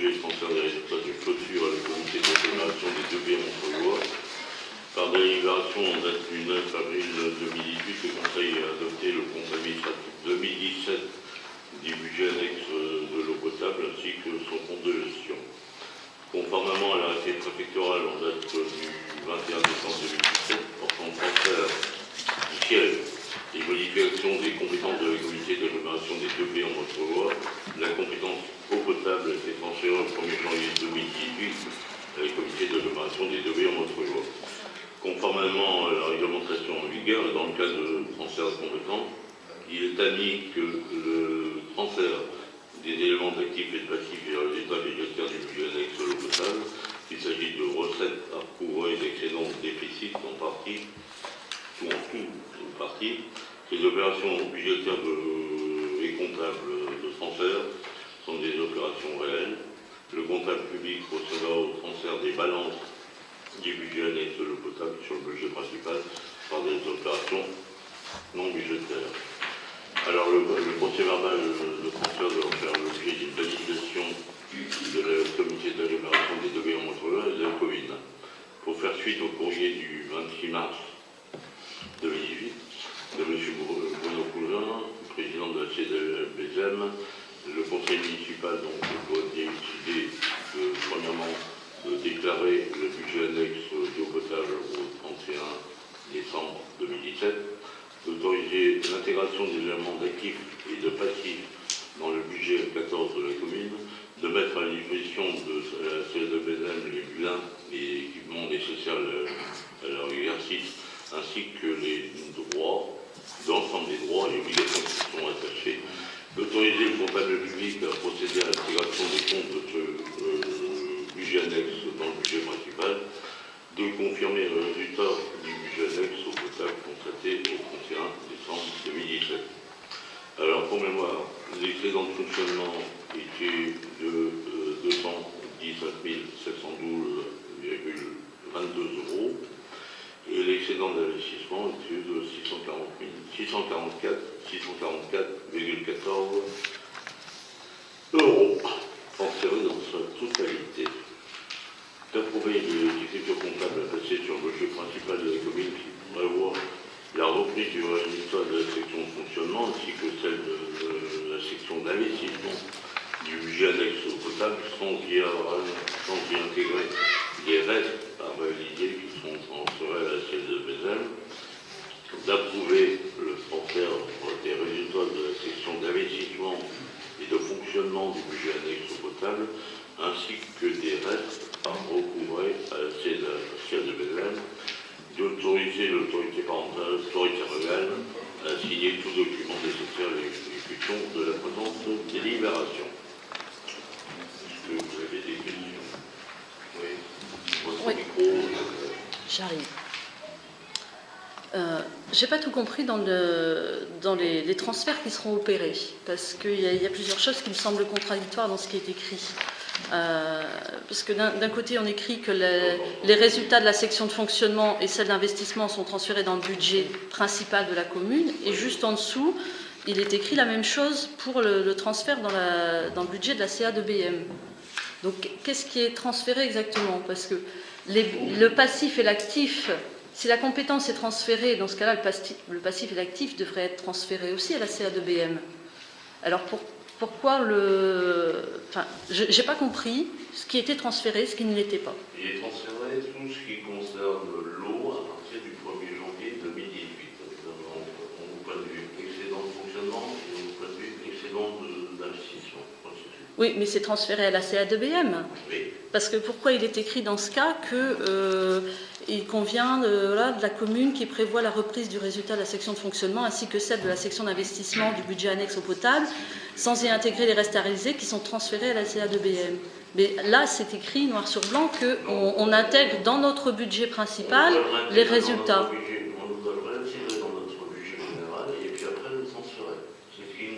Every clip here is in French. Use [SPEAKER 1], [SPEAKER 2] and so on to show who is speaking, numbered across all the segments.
[SPEAKER 1] budget transfert des résultats de clôture à la comité de déclaration des deux biens Montreuil. Par délibération en date du 9 avril 2018, le Conseil a adopté le compte administratif 2017 du budget annexe de l'eau potable ainsi que son compte de gestion. Conformément à l'arrêté préfectoral en date du 21 décembre 2017 portant transfert du siège et modification des compétences de la comité d'agglomération des deux biens en Montreuil, la compétence eau potable a été transférée au 1er janvier 2018 à la comité d'agglomération des deux biens en Montreuil. Conformément à la réglementation en vigueur et dans le cadre de transfert de compétences, il est admis que le transfert des éléments d'actifs et de passifs et résultats budgétaires du budget annexe de l'eau potable, qu'il s'agit de recettes à recouvrer d'excédents de déficit en partie, ou en tout ou partie. Ces opérations budgétaires et comptables de transfert sont des opérations réelles. Le comptable public procédera au transfert des balances du budget annexe de l'eau potable sur le budget principal par des opérations non budgétaires. Alors le procès verbal de transfert doit faire l'objet d'une validation de la comité d'agglomération des deux biens en Montreuil et de la commune. Pour faire suite au courrier du 26 mars 2018 de M. Bruno Cousin, président de la CDBZM, le conseil municipal doit décider premièrement de déclarer le budget annexe d'eau potable au 31 décembre 2017, d'autoriser l'intégration des éléments d'actifs et de passifs dans le budget 14 de la commune, de mettre à la disposition de la CDBZM les biens et équipements nécessaires à leur exercice, ainsi que les droits, l'ensemble des droits et obligations qui sont attachés, d'autoriser le comptable public à procéder à l'intégration des comptes de ce budget annexe dans le budget principal, de confirmer le résultat du budget annexe au potable constaté au 31 décembre 2017. Alors, pour mémoire, l'excédent de fonctionnement était de 219 712,22 € et l'excédent d'investissement était de 644,14 € transférés dans sa totalité. D'approuver l'écriture comptable passée sur le budget principal de la commune qui prévoit la reprise du résultat de la section de fonctionnement ainsi que celle de la section d'investissement du budget annexe au potable sans y intégrer des restes à réaliser qui sont transférés à la CDBZM, d'approuver le transfert des résultats de la section d'investissement et de fonctionnement du budget annexe au potable ainsi que des restes à recouvrer à la CDBZM, d'autoriser l'autorité parentale, l'autorité régale, à signer tout document nécessaire à l'exécution de la présente délibération. Est-ce que vous avez des questions? Oui. Votre micro.
[SPEAKER 2] J'arrive. J'ai pas tout compris dans les transferts qui seront opérés, parce qu'il y a plusieurs choses qui me semblent contradictoires dans ce qui est écrit. Parce que d'un côté, on écrit que les résultats de la section de fonctionnement et celle d'investissement sont transférés dans le budget principal de la commune, et juste en dessous, il est écrit la même chose pour le transfert dans le budget de la CA2BM. Donc, qu'est-ce qui est transféré exactement? Parce que le passif et l'actif, si la compétence est transférée, dans ce cas-là, le passif et l'actif devraient être transférés aussi à la CA2BM. Alors, pourquoi Enfin, je n'ai pas compris ce qui était transféré, ce qui ne l'était pas.
[SPEAKER 1] Il est transféré tout ce qui concerne l'eau à partir du 1er janvier 2018, au point de vue excédent de fonctionnement et au point de vue excédent d'investissement.
[SPEAKER 2] Oui, mais c'est transféré à la CA2BM.
[SPEAKER 1] Oui.
[SPEAKER 2] Parce que pourquoi il est écrit dans ce cas qu'il convient de la commune qui prévoit la reprise du résultat de la section de fonctionnement ainsi que celle de la section d'investissement du budget annexe au potable, sans y intégrer les restes à réaliser qui sont transférés à la CA2BM. Mais là, c'est écrit noir sur blanc qu'on intègre dans notre budget principal les résultats.
[SPEAKER 1] On nous devrait l'intégrer dans notre budget général et puis après le transférer.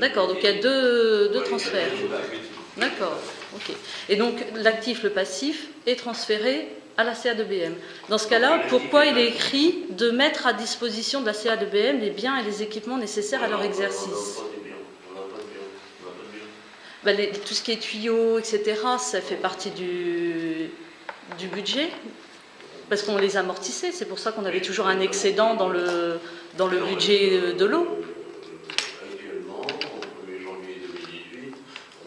[SPEAKER 2] D'accord, donc il y a deux transferts. D'accord, ok. Et donc l'actif, le passif, est transféré à la CA2BM. Dans ce cas-là, pourquoi il est écrit de mettre à disposition de la CA2BM les biens et les équipements nécessaires à leur exercice? Tout ce qui est tuyaux, etc., ça fait partie du budget, parce qu'on les amortissait. C'est pour ça qu'on avait toujours un excédent dans le budget de l'eau.
[SPEAKER 1] Actuellement, au 1er janvier 2018,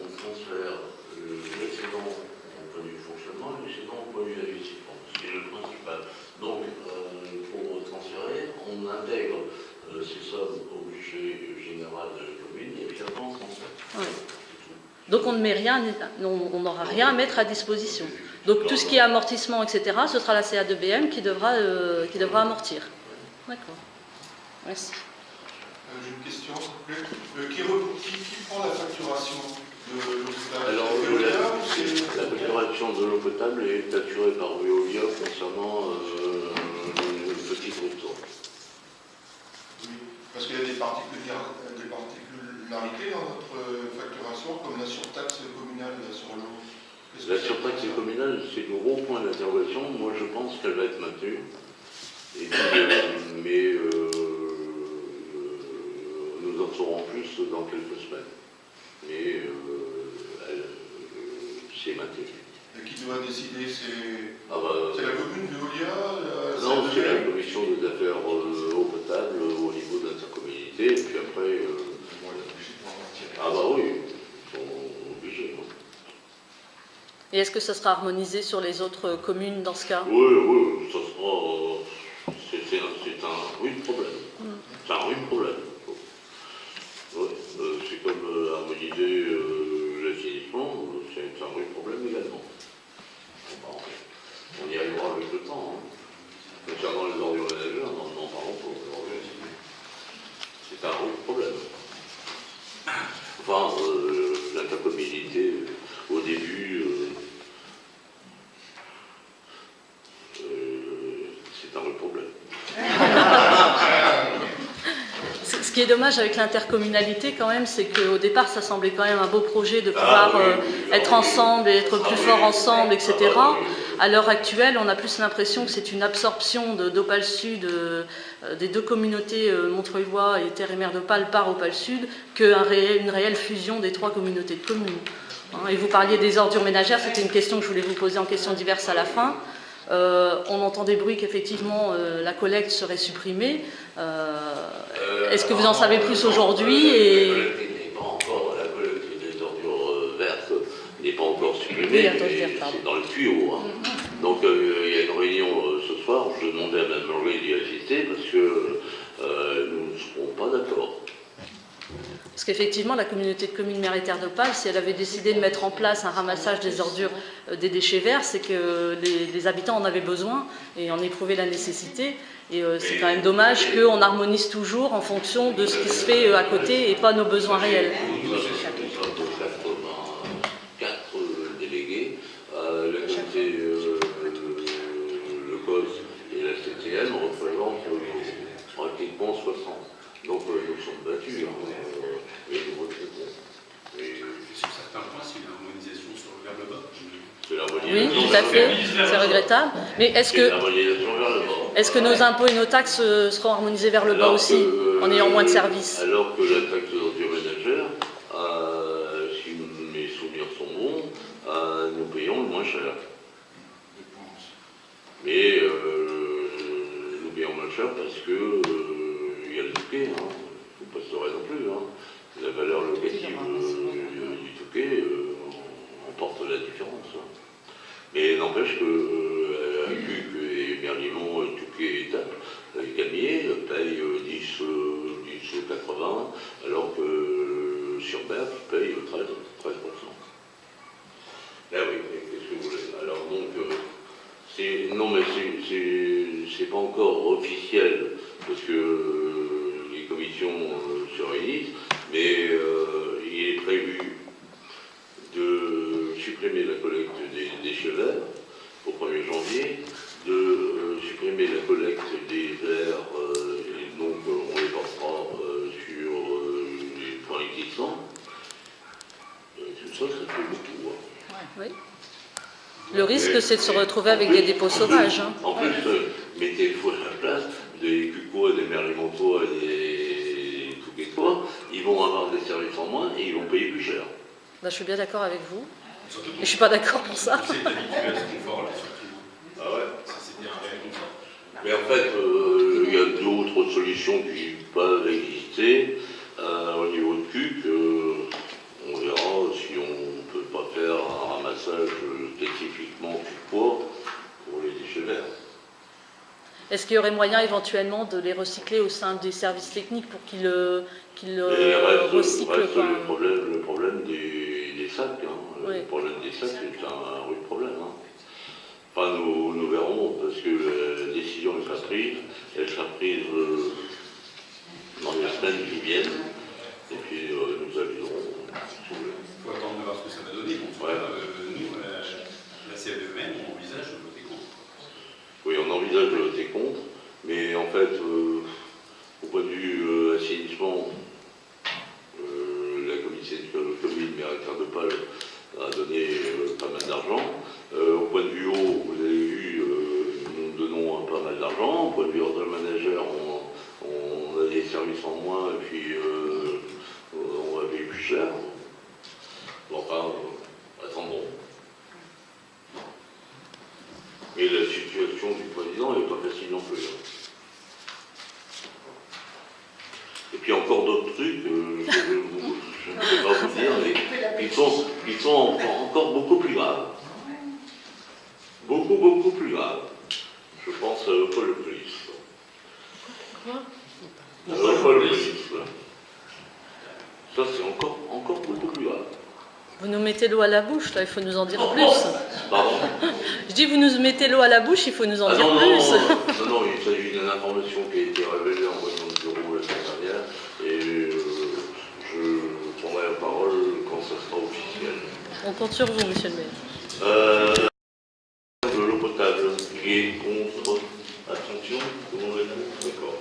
[SPEAKER 1] on transfère l'excédent au point de vue fonctionnement et l'excédent au point de vue investissement. C'est le principal. Donc, pour transférer, on intègre ces sommes au budget général de la commune et puis après on transfère.
[SPEAKER 2] Ouais. Donc on ne met rien, on n'aura rien à mettre à disposition. Donc tout ce qui est amortissement, etc., ce sera la CA2BM qui devra amortir. D'accord. Merci.
[SPEAKER 3] J'ai une question, s'il vous plaît. Qui prend la facturation de l'eau potable?
[SPEAKER 1] Alors, la facturation de l'eau potable est assurée par Veolia concernant une petite retour.
[SPEAKER 3] Oui, parce qu'il y a des particularités dans notre facturation, comme la surtaxe communale sur l'eau.
[SPEAKER 1] La surtaxe communale, c'est le gros point d'interrogation. Moi, je pense qu'elle va être maintenue. Et puis, mais nous en saurons plus dans quelques semaines. Mais c'est maintenu.
[SPEAKER 3] Et qui doit décider? C'est
[SPEAKER 1] Ah bah,
[SPEAKER 3] la commune, Veolia?
[SPEAKER 1] Non, c'est la commission des affaires eau potable au niveau de l'intercommunalité. Et puis après... ah bah oui, ils sont obligés. Hein.
[SPEAKER 2] Et est-ce que ça sera harmonisé sur les autres communes dans ce cas?
[SPEAKER 1] Oui, ça sera... c'est un rude problème. C'est un rude problème. Ouais, c'est comme harmoniser l'assainissement, c'est un rude problème également. Bon, on y arrivera avec le temps. Hein. Concernant les ordures ménagères, n'en parlons pas. C'est un rude problème. Enfin, l'intercommunalité, au début, c'est un vrai problème.
[SPEAKER 2] Ce qui est dommage avec l'intercommunalité quand même, c'est qu'au départ ça semblait quand même un beau projet de pouvoir être ensemble et être plus forts ensemble, etc. À l'heure actuelle, on a plus l'impression que c'est une absorption d'Opale Sud, des deux communautés Montreuilois et Terre et Mer d'Opale par Opale Sud, qu'une réelle fusion des trois communautés de communes. Et vous parliez des ordures ménagères, c'était une question que je voulais vous poser en questions diverses à la fin. On entend des bruits qu'effectivement la collecte serait supprimée. Est-ce que vous en savez plus aujourd'hui?
[SPEAKER 1] La collecte des ordures vertes n'est pas encore supprimée, c'est dans le tuyau. Hein. Donc il y a une réunion ce soir, je demandais à Mme Marguerite d'y assister parce que nous ne serons pas d'accord.
[SPEAKER 2] Parce qu'effectivement, la communauté de communes Mer et Terre d'Opale, si elle avait décidé de mettre en place un ramassage des ordures, des déchets verts, c'est que les habitants en avaient besoin et en éprouvaient la nécessité. Et c'est quand même dommage qu'on harmonise toujours en fonction de ce qui se fait à côté et pas nos besoins réels.
[SPEAKER 1] Nous sommes 84 délégués. La communauté, le COS et la CTM représentent pratiquement 60. Donc nous sommes battus. Et nous retraitons.
[SPEAKER 4] Sur certains points, c'est une harmonisation vers le bas.
[SPEAKER 2] Oui, tout à fait, c'est regrettable. Mais est-ce que nos impôts et nos taxes seront harmonisés vers le bas aussi, en ayant moins de services?
[SPEAKER 1] Alors que la taxe d'ordures ménagères, si mes souvenirs sont bons, nous payons le moins cher. Mais nous payons moins cher parce que il y a le Touquet, hein. Il ne faut pas se leurrer non plus. Hein. La valeur locative du Touquet emporte la différence. Hein. Mais n'empêche que Cuc et Merlimont, Touquet et Tap, et Camier payent 10,80, alors que sur Berck paye 13%. Ah oui, qu'est-ce que vous voulez? Alors donc, non mais c'est pas encore officiel, parce que les commissions se réunissent, mais il est prévu de supprimer la collecte des déchets verts au 1er janvier, de supprimer la collecte des verres, et donc on les portera sur les points existants. Tout ça, ça fait beaucoup. Hein.
[SPEAKER 2] Oui. Le risque, c'est de se retrouver avec des dépôts sauvages. Hein.
[SPEAKER 1] En plus, mettez-vous à la place des Cucois, des Merlimontois et des Touquetois, ils vont avoir des services en moins et ils vont payer plus cher.
[SPEAKER 2] Ben, je suis bien d'accord avec vous.
[SPEAKER 4] Surtout
[SPEAKER 2] Et je ne suis pas d'accord pour ça.
[SPEAKER 4] On s'est habitué à ce confort-là, surtout.
[SPEAKER 1] Ah ouais.
[SPEAKER 4] Ça, c'était un réel confort.
[SPEAKER 1] Mais en fait, il y a d'autres solutions qui peuvent exister au niveau de CUC. On verra si on ne peut pas faire un ramassage spécifiquement du poids pour les déchets verts.
[SPEAKER 2] Est-ce qu'il y aurait moyen éventuellement de les recycler au sein des services techniques pour qu'ils
[SPEAKER 1] Et
[SPEAKER 2] recyclent
[SPEAKER 1] reste
[SPEAKER 2] quoi.
[SPEAKER 1] le problème des sacs. Hein.
[SPEAKER 2] Oui.
[SPEAKER 1] Le problème des sacs, c'est un rude problème. Hein. Enfin, nous verrons, parce que la décision n'est pas prise. Elle sera prise dans les semaines qui viennent. Et puis, nous aviserons.
[SPEAKER 4] Il faut attendre de voir ce que ça va donner. En tout cas, nous, la CFE-même, on envisage de voter contre.
[SPEAKER 1] Oui, on envisage de voter contre, mais en fait, au point de vue assainissement, la commission de commune, maire de Pâle, a donné pas mal d'argent. Au point de vue eau, vous avez vu, nous donnons pas mal d'argent. Au point de vue ordre manager, on a des services en moins et puis on va payer plus cher. Bon, enfin, attendons. Et la situation du président n'est pas facile non plus. Et puis encore d'autres trucs, je ne peux pas vous dire, mais ils sont encore beaucoup plus graves. Beaucoup plus graves. Je pense au pôle police.
[SPEAKER 2] Quoi
[SPEAKER 1] Au pôle police. Ça, c'est encore beaucoup plus grave.
[SPEAKER 2] Vous nous mettez l'eau à la bouche, là, il faut nous en dire plus.
[SPEAKER 1] Pardon?
[SPEAKER 2] Je dis, vous nous mettez l'eau à la bouche, il faut nous en dire plus.
[SPEAKER 1] Non, il s'agit d'une information qui a été révélée en voyant le bureau la semaine dernière, et je prendrai la parole quand ça sera officiel.
[SPEAKER 2] On compte sur vous, monsieur le maire.
[SPEAKER 1] De l'eau potable, qui est contre, attention, tout le monde est contre, d'accord.